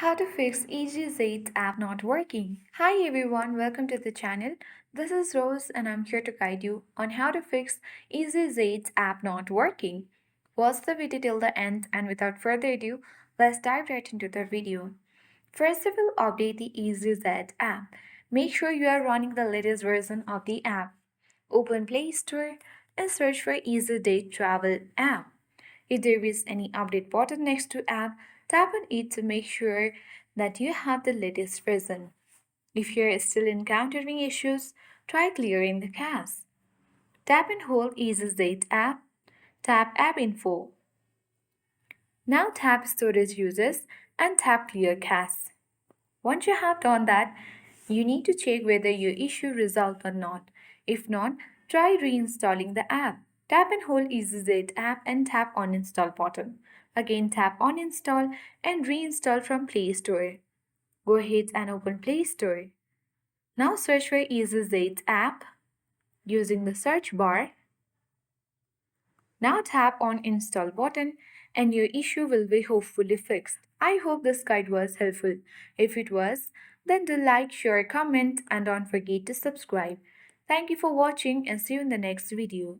How to fix EasyZate's app not working. Hi everyone, welcome to the channel. This is Rose and I'm here to guide you on how to fix EasyZate's app not working. Watch the video till the end and without further ado, let's dive right into the video. First, we will update the EasyZ app. Make sure you are running the latest version of the app. Open Play Store and search for EasyZate Travel app. If there is any update button next to app, tap on it to make sure that you have the latest version. If you're still encountering issues, try clearing the cache. Tap and hold EasyZate app. Tap App Info. Now tap Storage Users and tap Clear Cache. Once you have done that, you need to check whether your issue resolved or not. If not, try reinstalling the app. Tap and hold EasyZet app and tap on install button. Again tap on install and reinstall from Play Store. Go ahead and open Play Store. Now search for EasyZet app using the search bar. Now tap on install button and your issue will be hopefully fixed. I hope this guide was helpful. If it was, then do like, share, comment and don't forget to subscribe. Thank you for watching and see you in the next video.